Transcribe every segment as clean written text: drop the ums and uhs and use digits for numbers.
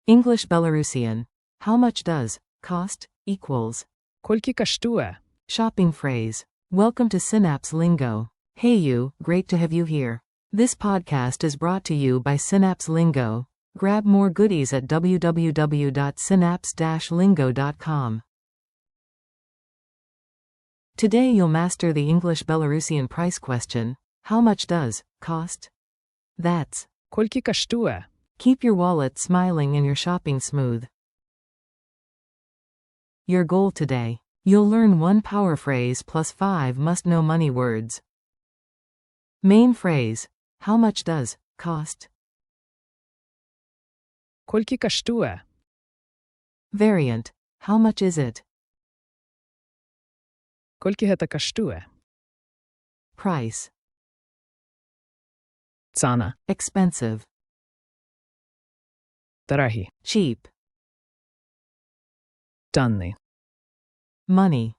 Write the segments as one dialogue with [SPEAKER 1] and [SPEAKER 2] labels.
[SPEAKER 1] English-Belarusian. How much does cost equals
[SPEAKER 2] Колькі каштує?
[SPEAKER 1] shopping phrase. Welcome to Synapse Lingo. Hey you, great to have you here. This podcast is brought to you by Synapse Lingo. Grab more goodies at www.synapse-lingo.com. Today you'll master the English-Belarusian price question. How much does cost? That's
[SPEAKER 2] Колькі каштує?
[SPEAKER 1] keep your wallet smiling and your shopping smooth. Your goal today. You'll learn one power phrase plus 5 must-know money words. Main phrase. How much does cost?
[SPEAKER 2] Колькі каштує?
[SPEAKER 1] Variant. How much is it?
[SPEAKER 2] Колькі гэта каштує?
[SPEAKER 1] Price.
[SPEAKER 2] Цана.
[SPEAKER 1] Expensive.
[SPEAKER 2] Дорогі.
[SPEAKER 1] Cheap.
[SPEAKER 2] Даний.
[SPEAKER 1] Money.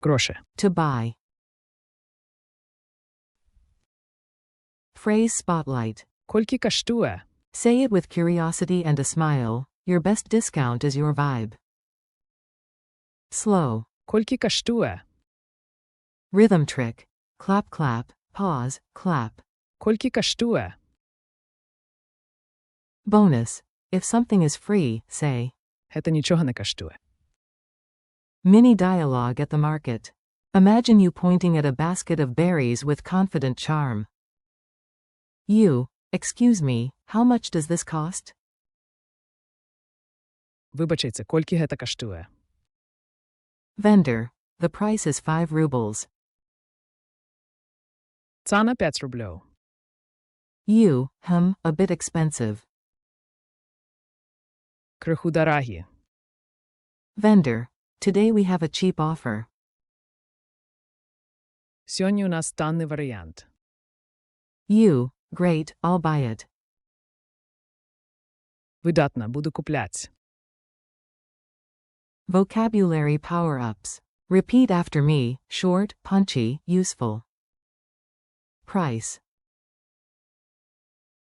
[SPEAKER 2] Гроші.
[SPEAKER 1] To buy. Phrase spotlight.
[SPEAKER 2] Колькі каштує?
[SPEAKER 1] Say it with curiosity and a smile. Your best discount is your vibe. Slow.
[SPEAKER 2] Колькі каштує?
[SPEAKER 1] Rhythm trick. Clap clap, pause, clap.
[SPEAKER 2] Колькі каштує?
[SPEAKER 1] Bonus. If something is free, say.
[SPEAKER 2] Гэта нічога не каштує.
[SPEAKER 1] Mini dialogue at the market. Imagine you pointing at a basket of berries with confident charm. You, excuse me, how much does this cost?
[SPEAKER 2] Вибачайте, колькі гэта каштує?
[SPEAKER 1] Vendor. The price is 5 rubles.
[SPEAKER 2] Цана 5 рублів.
[SPEAKER 1] You, a bit expensive.
[SPEAKER 2] Криху дорогі.
[SPEAKER 1] Vendor. Today we have a cheap offer.
[SPEAKER 2] Сьогодні у нас танний варіант.
[SPEAKER 1] You, great, I'll buy it.
[SPEAKER 2] Видатно, буду куплять.
[SPEAKER 1] Vocabulary power-ups. Repeat after me, short, punchy, useful. Price.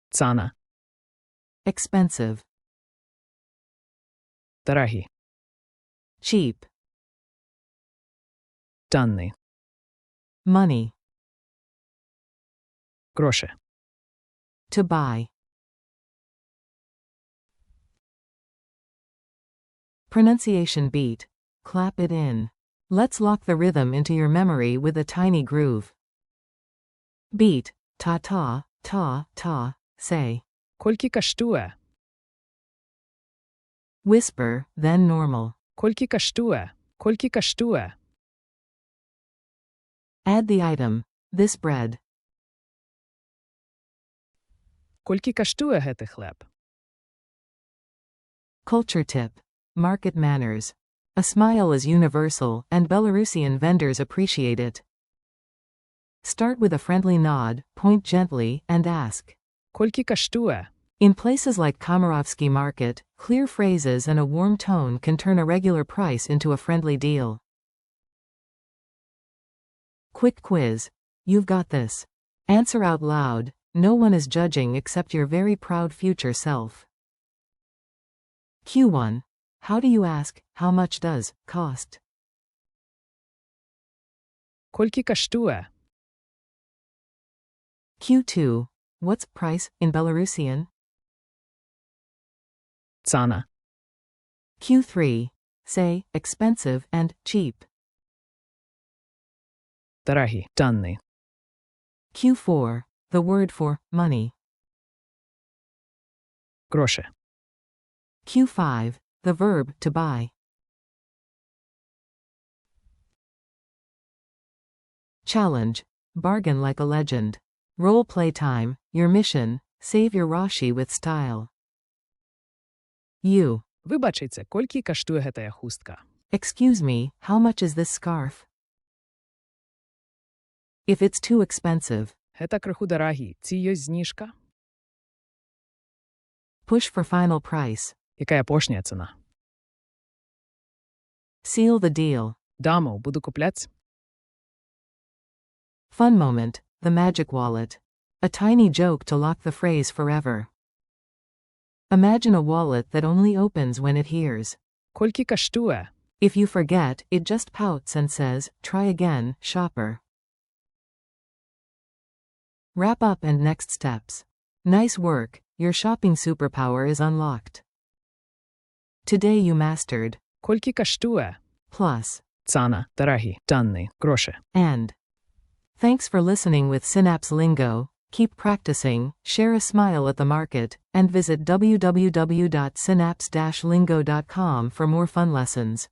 [SPEAKER 2] Цана.
[SPEAKER 1] Expensive.
[SPEAKER 2] Дорогі.
[SPEAKER 1] Cheap.
[SPEAKER 2] Даний.
[SPEAKER 1] Money.
[SPEAKER 2] Гроші.
[SPEAKER 1] To buy. Pronunciation beat. Clap it in. Let's lock the rhythm into your memory with a tiny groove. Beat. Ta-ta, ta-ta, say.
[SPEAKER 2] Колькі каштує?
[SPEAKER 1] Whisper, then normal.
[SPEAKER 2] Колькі каштує? Колькі каштує?
[SPEAKER 1] Add the item. This bread.
[SPEAKER 2] Колькі каштує гэты хлеб?
[SPEAKER 1] Culture tip. Market manners. A smile is universal, and Belarusian vendors appreciate it. Start with a friendly nod, point gently, and ask.
[SPEAKER 2] Колькі каштує?
[SPEAKER 1] In places like Komarovsky Market, clear phrases and a warm tone can turn a regular price into a friendly deal. Quick quiz. You've got this. Answer out loud. No one is judging except your very proud future self. Q1. How do you ask, how much does cost?
[SPEAKER 2] Колькі каштує?
[SPEAKER 1] Q2. What's price in Belarusian?
[SPEAKER 2] Цана.
[SPEAKER 1] Q3. Say, expensive and cheap.
[SPEAKER 2] Дорогі. Даний.
[SPEAKER 1] Q4. The word for money.
[SPEAKER 2] Гроші.
[SPEAKER 1] Q5. The verb to buy. Challenge. Bargain like a legend. Role play time. Your mission. Save your rashi with style. You.
[SPEAKER 2] Вибачайте, колькі каштує гэтая хустка?
[SPEAKER 1] Excuse me, how much is this scarf? If it's too expensive.
[SPEAKER 2] Гэта криху дорогі. Ці ёсць зніжка?
[SPEAKER 1] Push for final price.
[SPEAKER 2] Якая апошняя ціна?
[SPEAKER 1] Seal the deal.
[SPEAKER 2] Дамо, буду куплять.
[SPEAKER 1] Fun moment. The magic wallet. A tiny joke to lock the phrase forever. Imagine a wallet that only opens when it hears.
[SPEAKER 2] Колькі каштує?
[SPEAKER 1] If you forget, it just pouts and says, "Try again, shopper." Wrap up and next steps. Nice work, your shopping superpower is unlocked. Today you mastered
[SPEAKER 2] Колькі каштує?
[SPEAKER 1] plus
[SPEAKER 2] Цана, дорогі, дані, гроші.
[SPEAKER 1] and. Thanks for listening with Synapse Lingo. Keep practicing, share a smile at the market, and visit www.synapse-lingo.com for more fun lessons.